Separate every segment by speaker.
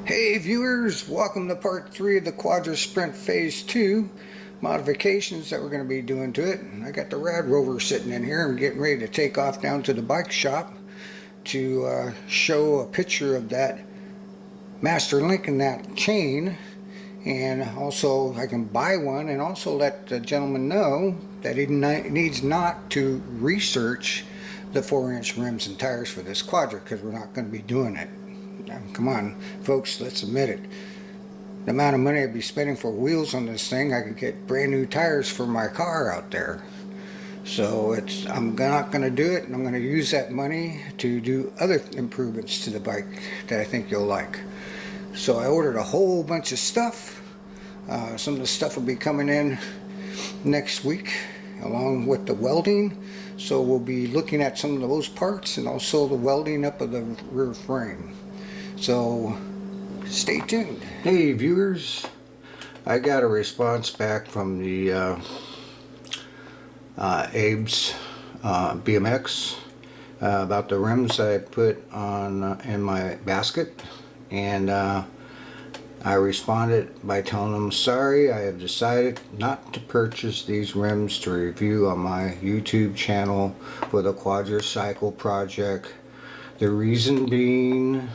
Speaker 1: Hey viewers, welcome to part 3 of the Quadra Sprint Phase 2 modifications that we're going to be doing to it. I got the Rad Rover sitting in here. I'm getting ready to take off down to the bike shop to show a picture of that master link in that chain, and also I can buy one and also let the gentleman know that he needs not to research the 4-inch rims and tires for this Quadra, because we're not going to be doing it. Come on folks, let's admit it. The amount of money I'd be spending for wheels on this thing, I could get brand new tires for my car out there. So I'm not going to do it, and I'm going to use that money to do other improvements to the bike that I think you'll like. So I ordered a whole bunch of stuff. Some of the stuff will be coming in next week along with the welding. So we'll be looking at some of those parts and also the welding up of the rear frame. So stay tuned. Hey viewers, I got a response back from the Abe's BMX about the rims I put on in my basket, and I responded by telling them, sorry, I have decided not to purchase these rims to review on my YouTube channel for the Quadricycle project. The reason being,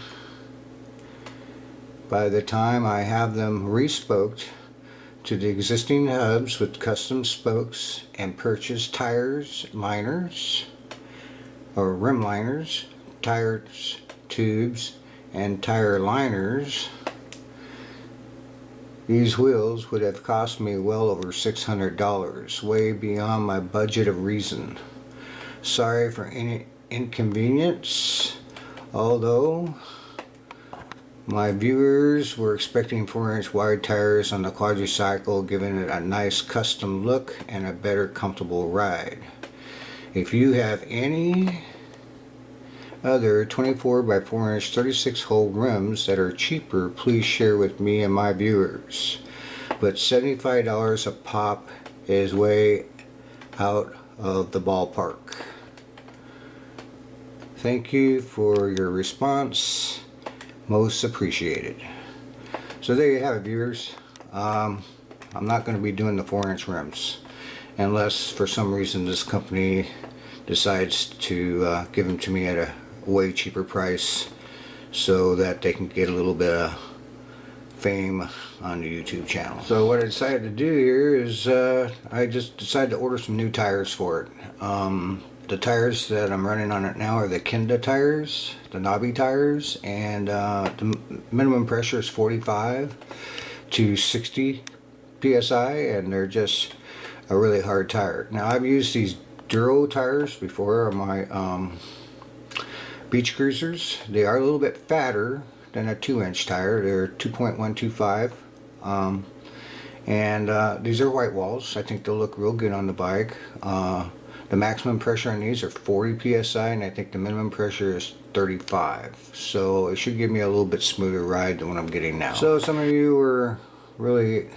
Speaker 1: by the time I have them respoked to the existing hubs with custom spokes and purchase tires, liners, or rim liners, tires, tubes, and tire liners, these wheels would have cost me well over $600, way beyond my budget of reason. Sorry for any inconvenience, although my viewers were expecting 4-inch wide tires on the Quadricycle, giving it a nice custom look and a better comfortable ride. If you have any other 24 by 4-inch 36-hole rims that are cheaper, please share with me and my viewers. But $75 a pop is way out of the ballpark. Thank you for your response. Most appreciated. So there you have it, viewers. I'm not going to be doing the 4-inch rims unless for some reason this company decides to give them to me at a way cheaper price so that they can get a little bit of fame on the YouTube channel. So what I decided to do here is I just decided to order some new tires for it. The tires that I'm running on it now are the Kenda tires, the knobby tires, and the minimum pressure is 45 to 60 psi, and they're just a really hard tire. Now I've used these Duro tires before on my beach cruisers. They are a little bit fatter than a 2-inch tire. They're 2.125, and these are white walls. I think they'll look real good on the bike. The maximum pressure on these are 40 psi, and I think the minimum pressure is 35. So it should give me a little bit smoother ride than what I'm getting now. So some of you were really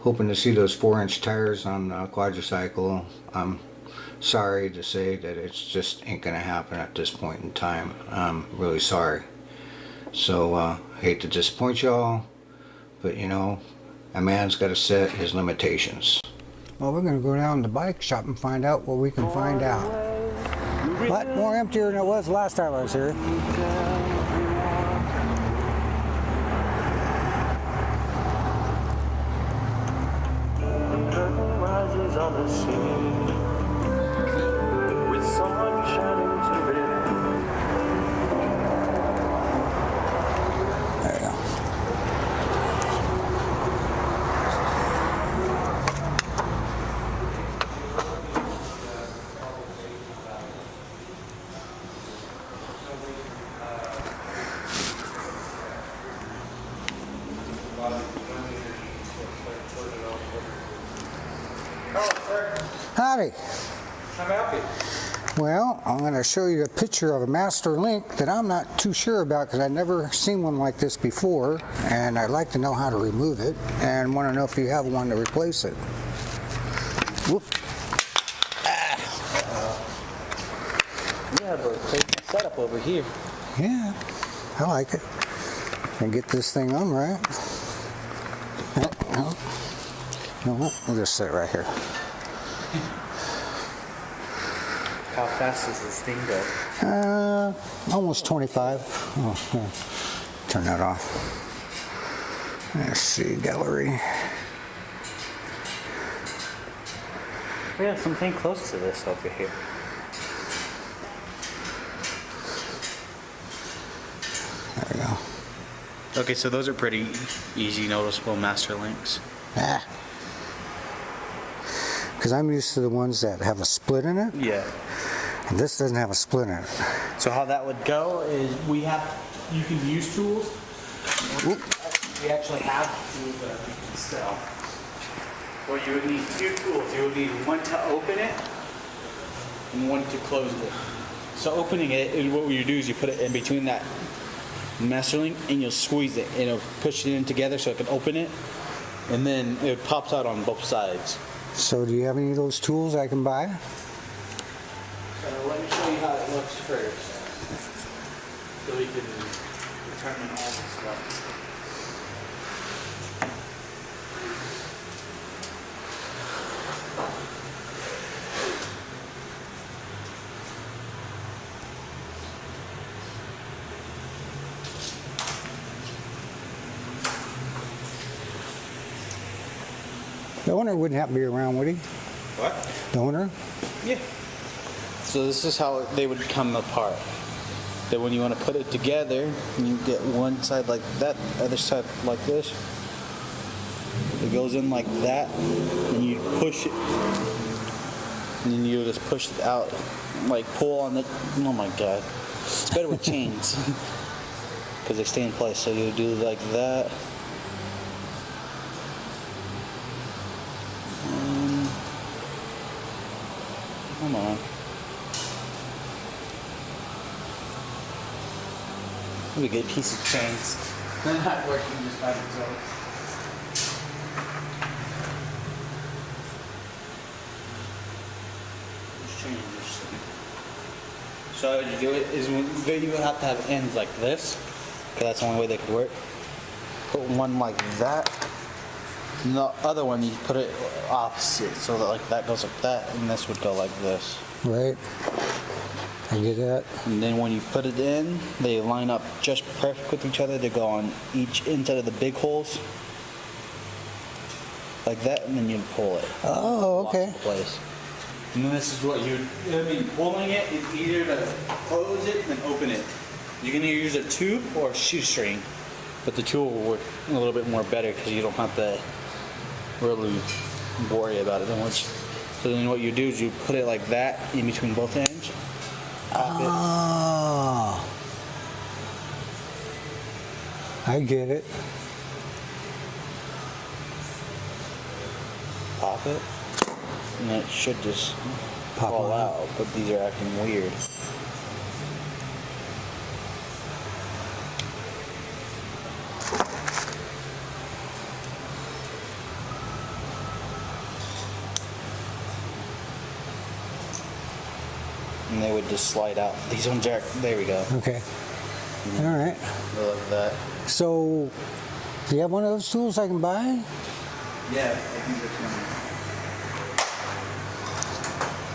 Speaker 1: hoping to see those 4-inch tires on Quadricycle. I'm sorry to say that it's just ain't gonna happen at this point in time. I'm really sorry. So hate to disappoint y'all, but you know, a man's got to set his limitations. Well, we're going to go down to the bike shop and find out what we can find out. A lot more emptier than it was last time I was here. There you go.
Speaker 2: Hello, sir.
Speaker 1: Howdy.
Speaker 2: How may I help you?
Speaker 1: Well, I'm going to show you a picture of a master link that I'm not too sure about because I've never seen one like this before, and I'd like to know how to remove it and want to know if you have one to replace it. Whoop.
Speaker 2: You have a crazy setup over here.
Speaker 1: Yeah, I like it. And get this thing on right. No. You know what? We'll just sit right here.
Speaker 3: How fast does this thing go?
Speaker 1: Almost 25. Oh, yeah. Turn that off. Let's see, gallery.
Speaker 3: We have something close to this over here.
Speaker 1: There we go.
Speaker 3: Okay, so those are pretty easy, noticeable master links.
Speaker 1: Because I'm used to the ones that have a split in it,
Speaker 3: Yeah.
Speaker 1: and this doesn't have a split in it.
Speaker 3: So how that would go is you can use tools.
Speaker 1: Whoop.
Speaker 3: We actually have tools that we can sell. Well, you would need two tools. You would need one to open it and one to close it. So opening it, what you do is you put it in between that master link and you'll squeeze it and it'll push it in together so it can open it, and then it pops out on both sides.
Speaker 1: So do you have any of those tools I can buy?
Speaker 3: So let me show you how it looks first, so we can determine all this stuff.
Speaker 1: The owner wouldn't have to be around, would he?
Speaker 3: What?
Speaker 1: The owner?
Speaker 3: Yeah. So this is how they would come apart. Then when you want to put it together, you get one side like that, other side like this. It goes in like that, and you push it, and then you just push it out, like pull on the. Oh my god! It's better with chains because they stay in place. So you do like that. Come on. What a good piece of chains. They're not working just by themselves. Just change this. So how you do it is you would have to have ends like this, because that's the only way they could work. Put one like that. And the other one, you put it opposite, so that like that goes like that, and this would go like this.
Speaker 1: Right. I get that.
Speaker 3: And then when you put it in, they line up just perfect with each other. They go on each inside of the big holes, like that, and then you pull it.
Speaker 1: Oh, okay.
Speaker 3: Locks in place. And then this is what pulling it is either to close it and then open it. You can either use a tube or a shoestring, but the tool will work a little bit more better because you don't have to really worry about it that much. So then what you do is you put it like that in between both ends.
Speaker 1: Oh, I get it.
Speaker 3: Pop it, and it should just
Speaker 1: Pop
Speaker 3: fall
Speaker 1: on
Speaker 3: out, but these are acting weird. And they would just slide out. These ones are, there we go.
Speaker 1: Okay. All right.
Speaker 3: Go like that.
Speaker 1: So, do you have one of those tools I can buy?
Speaker 3: Yeah, I think that's one.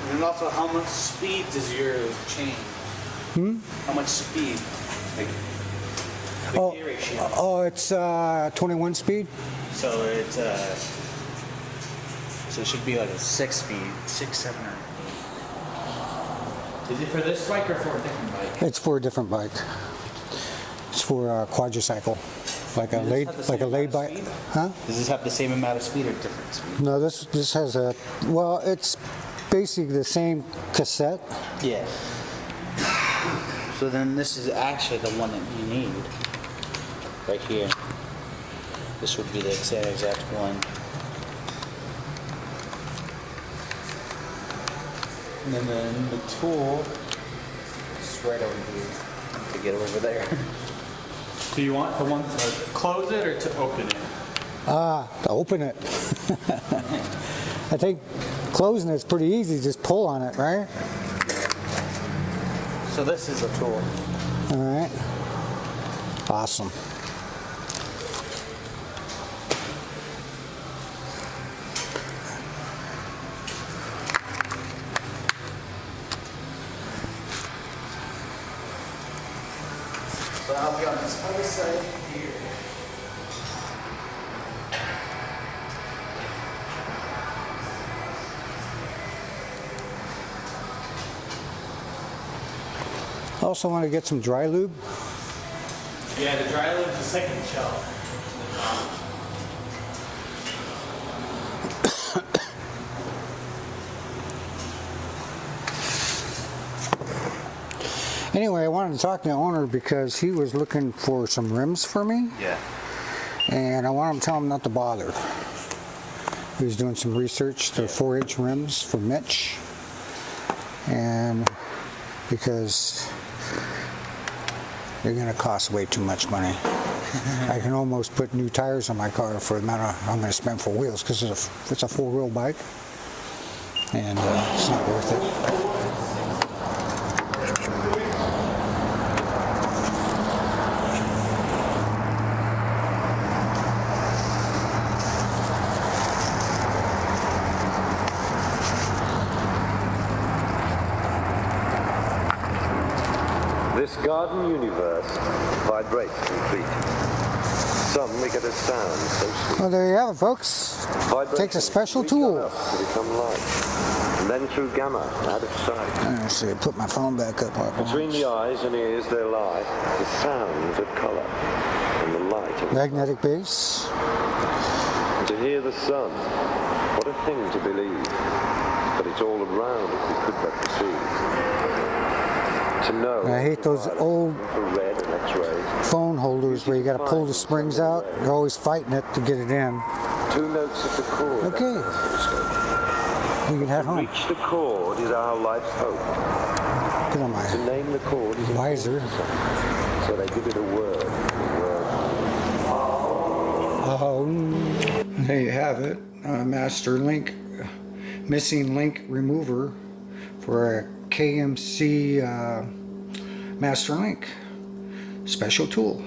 Speaker 3: And then also, how much speed does your chain? How much speed? Like, the gear ratio.
Speaker 1: Oh, it's 21 speed.
Speaker 3: So it's so it should be like a 6 speed, 6, 7, or 8. Is it for this bike or for a different bike?
Speaker 1: It's for a different bike. It's for a quadricycle, like a lay bike. Huh?
Speaker 3: Does this have the same amount of speed or different speed?
Speaker 1: No, this has a, well, it's basically the same cassette.
Speaker 3: Yeah. So then this is actually the one that you need. Right here. This would be the same exact one. And then the tool is right over here. To get over there. Do you want the one to close it or to open it?
Speaker 1: To open it. I think closing it's pretty easy. Just pull on it, right?
Speaker 3: So this is a tool.
Speaker 1: All right. Awesome.
Speaker 3: But I'll be on this other side here.
Speaker 1: I also want to get some dry lube.
Speaker 2: Yeah, the dry lube's the second shelf.
Speaker 1: Anyway, I wanted to talk to the owner because he was looking for some rims for me.
Speaker 3: Yeah.
Speaker 1: And I want to tell him not to bother. He was doing some research. They're 4-inch rims for Mitch. And because they're going to cost way too much money. I can almost put new tires on my car for the amount I'm going to spend for wheels because it's a 4-wheel bike. And it's not worth it.
Speaker 4: This garden universe vibrates complete. Some make it a sound so sweet.
Speaker 1: Well, there you have it, folks. Takes a special tool.
Speaker 4: To become light. And then through gamma, out of sight.
Speaker 1: Let's see, put my phone back up.
Speaker 4: Between the eyes and ears there lie the sounds of colour and the light of
Speaker 1: Magnetic base.
Speaker 4: And to hear the sun, what a thing to believe. But it's all around if we could but perceive. To know.
Speaker 1: I hate those old
Speaker 4: red and X-rays.
Speaker 1: phone holders where you got to pull the springs out. You're always fighting it to get it in.
Speaker 4: 2 notes of the chord.
Speaker 1: Okay. You can head home.
Speaker 4: Reach the chord is our life's hope.
Speaker 1: Put on
Speaker 4: To
Speaker 1: my
Speaker 4: name the chord is
Speaker 1: visor.
Speaker 4: so they give it a word.
Speaker 1: There you have it. Master link, missing link remover for a KMC Master Link. Special tool.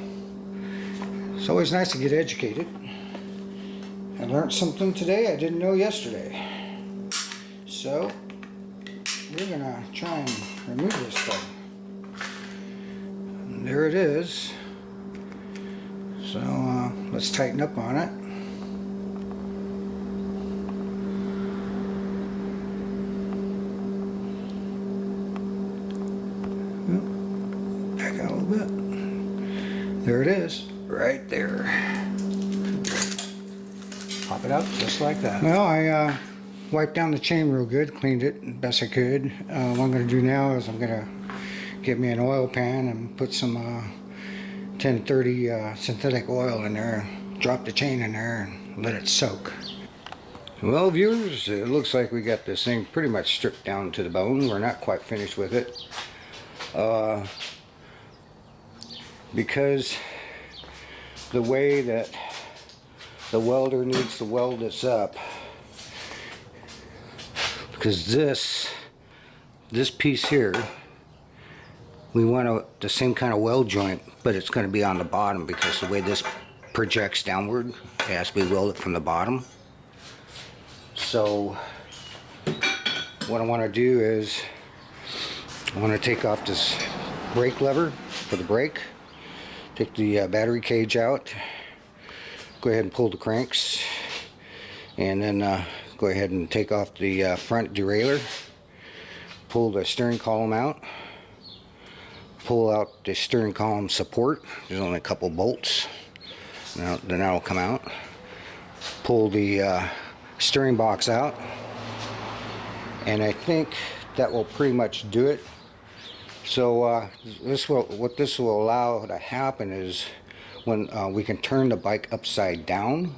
Speaker 1: It's always nice to get educated. I learned something today I didn't know yesterday. So, we're gonna try and remove this thing. And there it is. So, let's tighten up on it. Back out a little bit. There it is, right there. Pop it out just like that. Well, I wiped down the chain real good, cleaned it best I could. What I'm going to do now is I'm going to get me an oil pan and put some 1030 synthetic oil in there, drop the chain in there and let it soak. Well, viewers, it looks like we got this thing pretty much stripped down to the bone. We're not quite finished with it. Because the way that the welder needs to weld this up, because this piece here, we want the same kind of weld joint, but it's going to be on the bottom because the way this projects downward, it has to be welded from the bottom. So what I want to do is I want to take off this brake lever for the brake, take the battery cage out, go ahead and pull the cranks, and then go ahead and take off the front derailleur, pull the steering column out, pull out the steering column support. There's only a couple bolts. Now, then that will come out. Pull the steering box out, and I think that will pretty much do it. So what this will allow to happen is when we can turn the bike upside down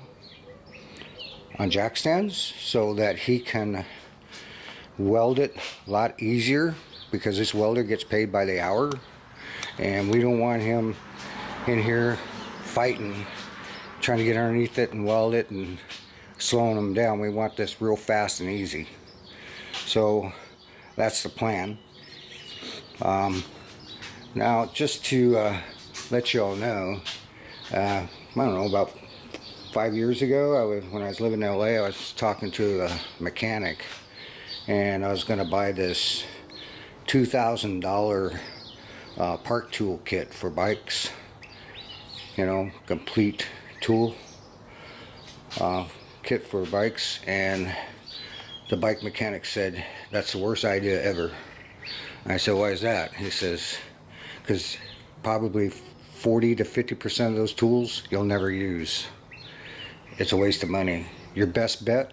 Speaker 1: on jack stands so that he can weld it a lot easier, because this welder gets paid by the hour and we don't want him in here fighting, trying to get underneath it and weld it and slowing him down. We want this real fast and easy. So that's the plan. Now, just to let you all know, I don't know, about 5 years ago, when I was living in LA, I was talking to a mechanic, and I was going to buy this $2,000 park tool kit for bikes. You know, complete tool kit for bikes, and the bike mechanic said that's the worst idea ever. And I said, why is that? He says, because probably 40 to 50% of those tools you'll never use. It's a waste of money. Your best bet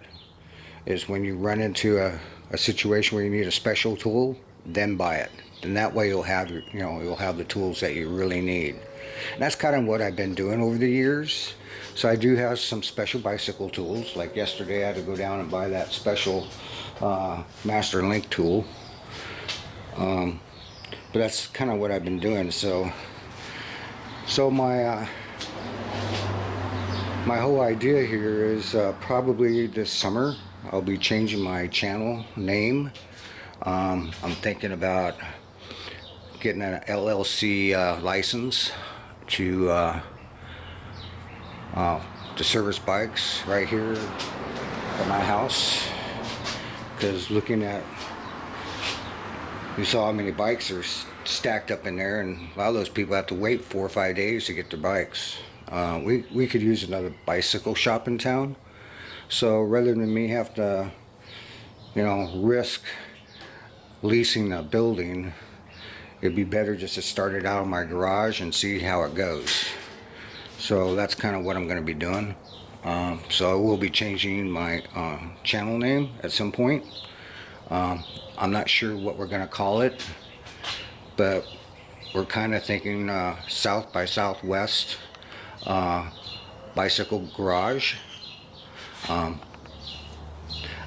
Speaker 1: is when you run into a situation where you need a special tool, then buy it. And that way you'll have your, you know, you'll have the tools that you really need. And that's kind of what I've been doing over the years. So I do have some special bicycle tools. Like yesterday I had to go down and buy that special Master Link tool. But that's kind of what I've been doing. So my my whole idea here is probably this summer I'll be changing my channel name. I'm thinking about getting an LLC license to service bikes right here at my house, because looking at, you saw how many bikes are stacked up in there, and a lot of those people have to wait 4 or 5 days to get their bikes. We could use another bicycle shop in town, so rather than me have to, you know, risk leasing a building, it'd be better just to start it out in my garage and see how it goes. So that's kind of what I'm going to be doing. So I will be changing my channel name at some point. I'm not sure what we're going to call it, but we're kind of thinking South by Southwest Bicycle Garage.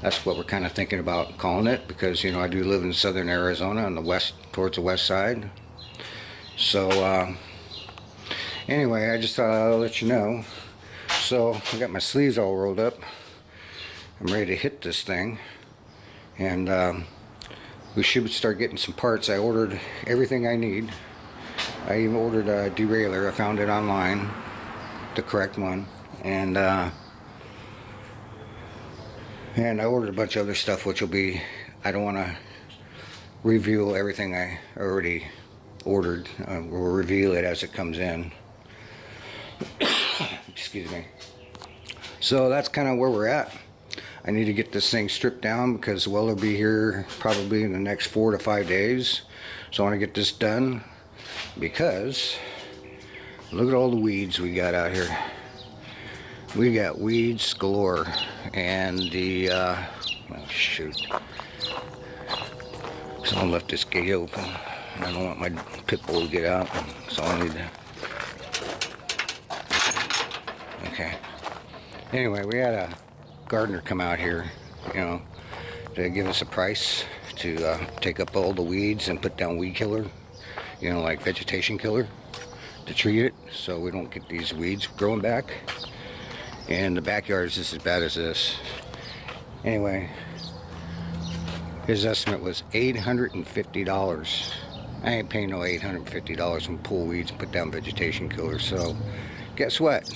Speaker 1: That's what we're kind of thinking about calling it, because, you know, I do live in southern Arizona on the west, towards the west side. So anyway, I just thought I'll let you know. So I got my sleeves all rolled up. I'm ready to hit this thing, and we should start getting some parts. I ordered everything I need. I even ordered a derailleur. I found it online, the correct one, and I ordered a bunch of other stuff, which will be, I don't want to reveal everything I already ordered. We'll reveal it as it comes in. Excuse me. So that's kind of where we're at. I need to get this thing stripped down because the welder will be here probably in the next 4 to 5 days. So I want to get this done, because look at all the weeds we got out here. We got weeds galore, and the oh shoot, someone left this gate open, and I don't want my pit bull to get out, so I need to. Okay. Anyway, we had a gardener come out here, you know, to give us a price to take up all the weeds and put down weed killer, you know, like vegetation killer, to treat it so we don't get these weeds growing back. And the backyard is just as bad as this. Anyway, his estimate was $850. I ain't paying no $850 to pull weeds and put down vegetation killers. So guess what?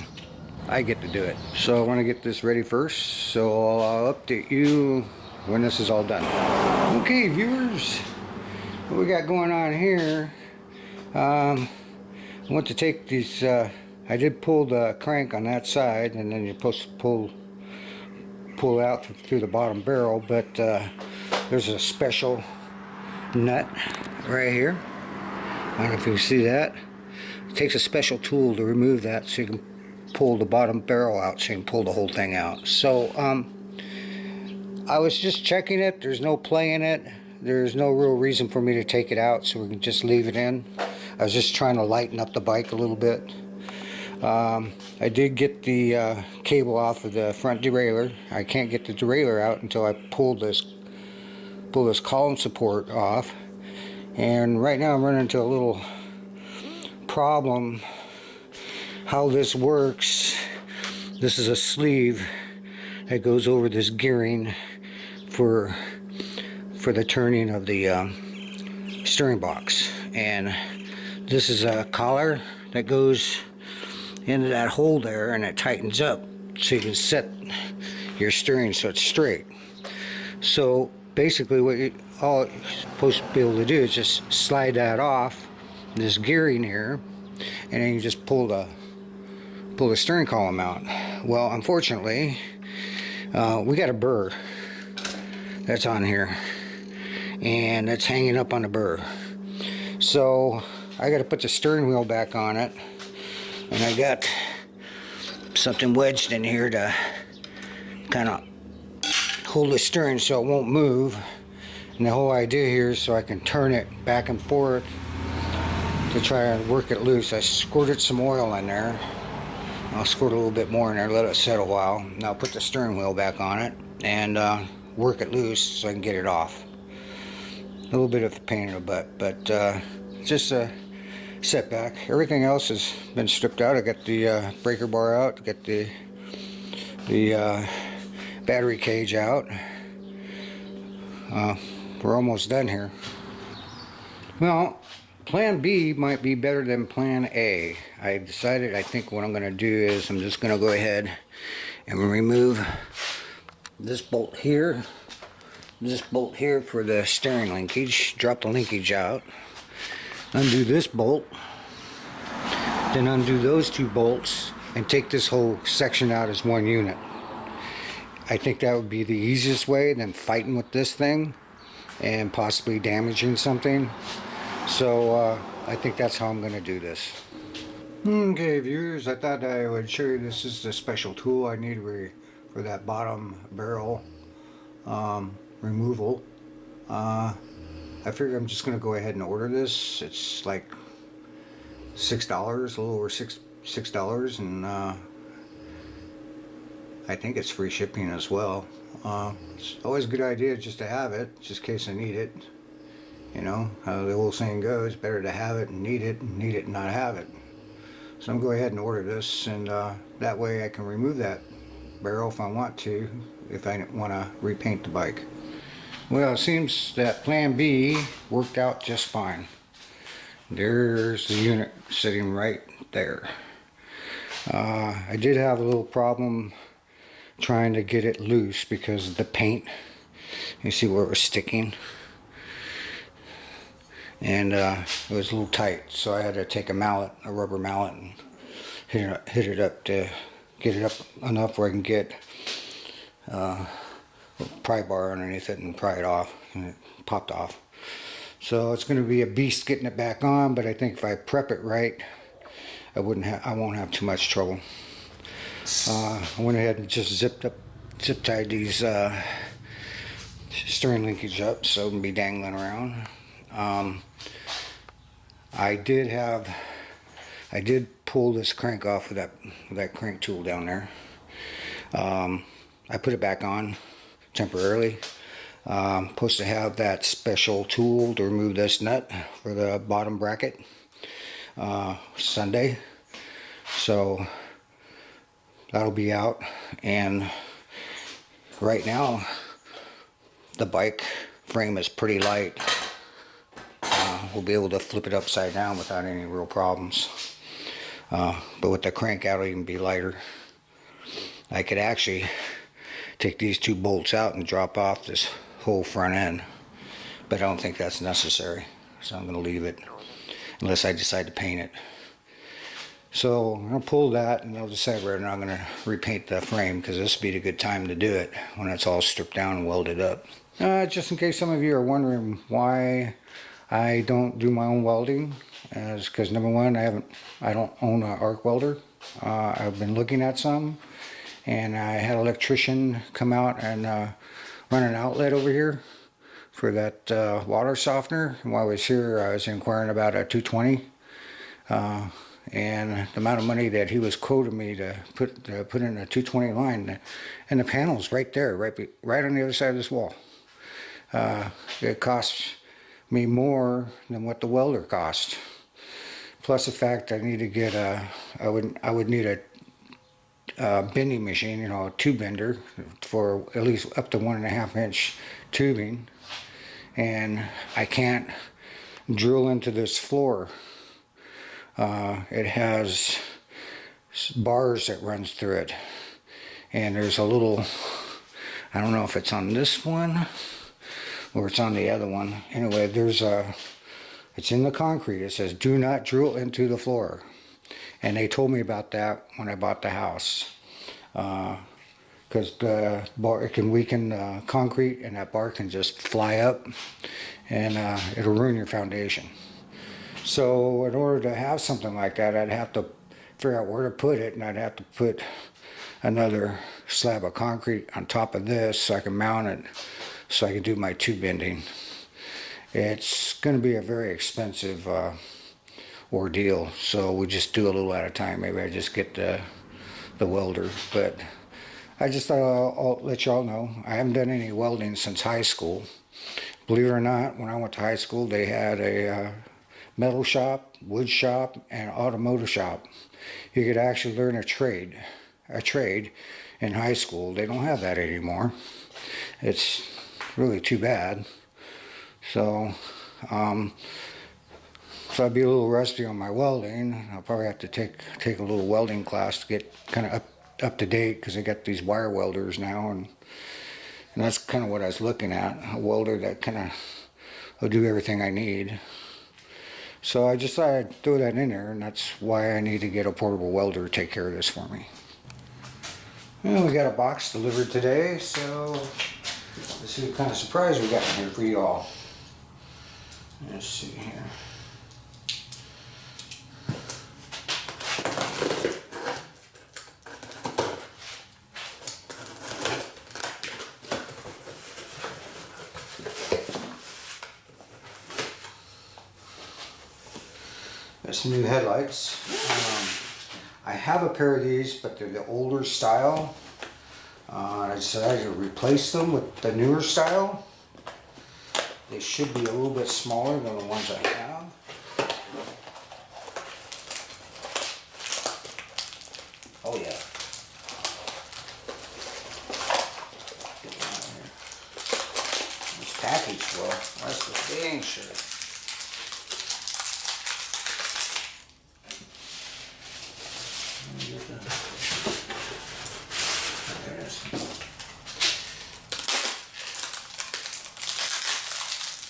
Speaker 1: I get to do it. So I want to get this ready first, so I'll update you when this is all done. Okay, viewers, what we got going on here, I want to take these, I did pull the crank on that side, and then you're supposed to pull out through the bottom barrel, but there's a special nut right here. I don't know if you can see that. It takes a special tool to remove that, so you can pull the bottom barrel out, so you can pull the whole thing out. So I was just checking it. There's no play in it. There's no real reason for me to take it out, so we can just leave it in. I was just trying to lighten up the bike a little bit. I did get the cable off of the front derailleur. I can't get the derailleur out until I pull this column support off. And right now I'm running into a little problem. How this works, this is a sleeve that goes over this gearing for the turning of the steering box, and this is a collar that goes into that hole there, and it tightens up so you can set your steering so it's straight. So basically what all you're supposed to be able to do is just slide that off, this gearing here, and then you just pull the steering column out. Well, unfortunately, we got a burr that's on here, and it's hanging up on the burr. So I got to put the steering wheel back on it, and I got something wedged in here to kind of hold the steering so it won't move. And the whole idea here is so I can turn it back and forth to try and work it loose. I squirted some oil in there. I'll squirt a little bit more in there, let it set a while. Now I'll put the steering wheel back on it and work it loose so I can get it off. A little bit of a pain in the butt, but just a setback. Everything else has been stripped out. I got the breaker bar out, got the battery cage out. We're almost done here. Well, plan B might be better than plan A. I decided, I think what I'm going to do is I'm just going to go ahead and remove this bolt here for the steering linkage, drop the linkage out, undo this bolt, then undo those two bolts, and take this whole section out as one unit. I think that would be the easiest way than fighting with this thing and possibly damaging something. So I think that's how I'm going to do this. Okay, viewers, I thought I would show you this is the special tool I need for that bottom barrel removal. I figure I'm just going to go ahead and order this. It's like $6, a little over $6, and I think it's free shipping as well. It's always a good idea just to have it, just in case I need it. You know how the old saying goes, better to have it and need it and not have it. So I'm going to go ahead and order this, and that way I can remove that barrel if I want to, if I want to repaint the bike. Well, it seems that plan B worked out just fine. There's the unit sitting right there. I did have a little problem trying to get it loose because of the paint. You see where it was sticking, and it was a little tight, so I had to take a rubber mallet, and hit it up to get it up enough where I can get a pry bar underneath it and pry it off, and it popped off. So it's going to be a beast getting it back on, but I think if I prep it right, I won't have too much trouble. I went ahead and just zip tied these steering linkage up so it wouldn't be dangling around. I did pull this crank off with that crank tool down there. I put it back on temporarily. Supposed to have that special tool to remove this nut for the bottom bracket Sunday, so that'll be out. And right now the bike frame is pretty light. We'll be able to flip it upside down without any real problems, but with the crank out it'll even be lighter. I could actually take these two bolts out and drop off this whole front end, but I don't think that's necessary, so I'm going to leave it unless I decide to paint it. So I'm going to pull that, and I'll decide whether or not I'm going to repaint the frame, because this would be a good time to do it when it's all stripped down and welded up. Just in case some of you are wondering why I don't do my own welding, is because number one, I don't own an arc welder. I've been looking at some, and I had an electrician come out and run an outlet over here for that water softener. And while I was here, I was inquiring about a 220, and the amount of money that he was quoting me to put in a 220 line, and the panel's right there, right on the other side of this wall. It costs me more than what the welder cost. Plus the fact I need to get I would need a bending machine, you know, a tube bender for at least up to 1.5 inch tubing, and I can't drill into this floor. It has bars that runs through it, and there's a little, I don't know if it's on this one or it's on the other one. Anyway, there's a It's in the concrete. It says do not drill into the floor. And they told me about that when I bought the house. Because the bar, it can weaken concrete, and that bar can just fly up, and it'll ruin your foundation. So in order to have something like that, I'd have to figure out where to put it, and I'd have to put another slab of concrete on top of this so I can mount it, so I can do my tube bending. It's going to be a very expensive ordeal, so we just do a little at a time. Maybe I just get the welder, but I just thought I'll let y'all know I haven't done any welding since high school. Believe it or not, when I went to high school, they had a metal shop, wood shop, and automotive shop. You could actually learn a trade in high school. They don't have that anymore. It's really too bad. So I'd be a little rusty on my welding. I'll probably have to take a little welding class to get kind of up to date, because they got these wire welders now, and that's kind of what I was looking at, a welder that kind of will do everything I need. So I just thought I'd throw that in there, and that's why I need to get a portable welder to take care of this for me. Well, we got a box delivered today, so let's see what kind of surprise we got in here for you all. Let's see here. Got some new headlights. I have a pair of these, but they're the older style. I decided to replace them with the newer style. They should be a little bit smaller than the ones I have. Oh yeah. Get them out of here. This package, well, that's for dang sure.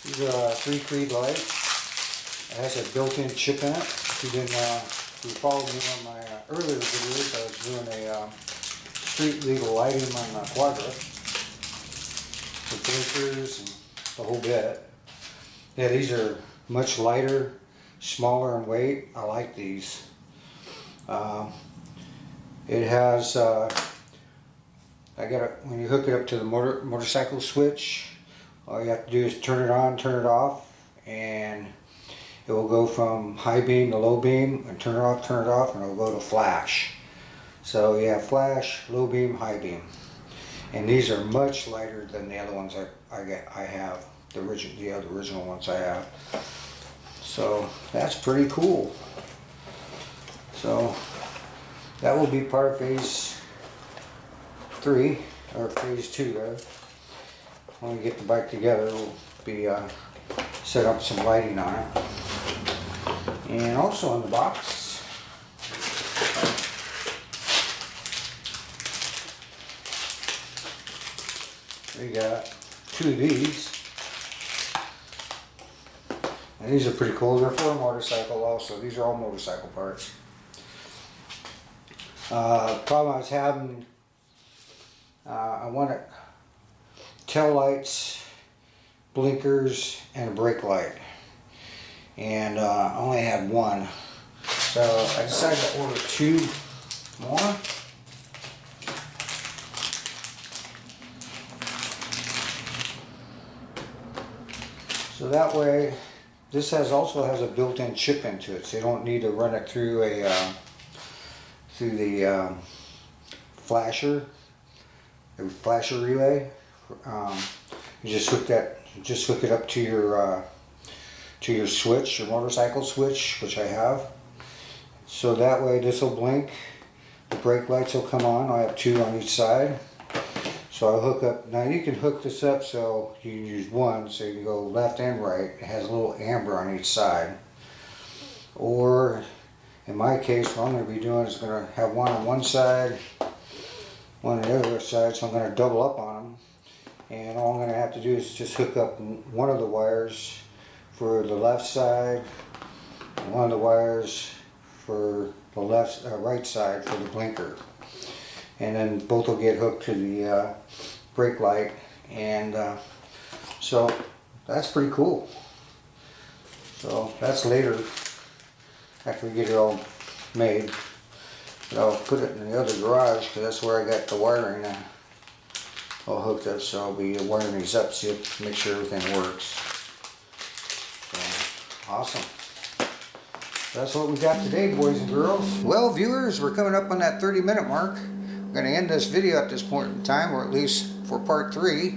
Speaker 1: These are 3 Creed lights. It has a built-in chip in it. If you followed me on my earlier videos, I was doing a street legal lighting on Quadra. The blinkers and the whole bit. Yeah, these are much lighter, smaller in weight. I like these. It has, when you hook it up to the motorcycle switch, all you have to do is turn it on, turn it off, and it will go from high beam to low beam, and turn it off, and it will go to flash. So you have flash, low beam, high beam. And these are much lighter than the other ones I have, the original ones I have. So that's pretty cool. So that will be part of phase 3, or phase 2 there. When we get the bike together, we'll be set up some lighting on it. And also in the box, we got 2 of these. And these are pretty cool. They're for a motorcycle also. These are all motorcycle parts. Problem I was having, I wanted tail lights, blinkers, and a brake light, and I only had 1, so I decided to order 2 more. So that way, this also has a built-in chip into it, so you don't need to run it through the flasher relay. You just hook it up to your switch, your motorcycle switch, which I have. So that way this will blink, the brake lights will come on. I have 2 on each side. So I'll hook up, now you can hook this up so you can use one, so you can go left and right. It has a little amber on each side. Or in my case, what I'm going to be doing is going to have one on one side, one on the other side, so I'm going to double up on them. And all I'm going to have to do is just hook up one of the wires for the left side, and one of the wires for the right side for the blinker. And then both will get hooked to the brake light, and so that's pretty cool. So that's later, after we get it all made. But I'll put it in the other garage because that's where I got the wiring all hooked up. So I'll be wiring these up to make sure everything works. So, awesome. That's what we got today, boys and girls. Well, viewers, we're coming up on that 30-minute mark. I'm going to end this video at this point in time, or at least for part 3.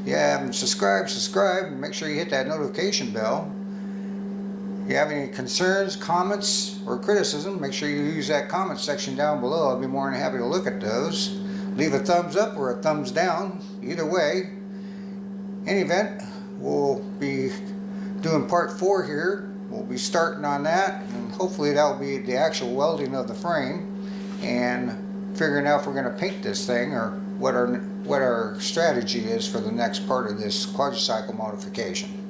Speaker 1: Yeah, subscribe, and make sure you hit that notification bell. If you have any concerns, comments, or criticism, make sure you use that comment section down below. I'll be more than happy to look at those. Leave a thumbs up or a thumbs down, either way. In any event, we'll be doing part 4 here. We'll be starting on that, and hopefully that will be the actual welding of the frame and figuring out if we're going to paint this thing or what our strategy is for the next part of this quadricycle modification.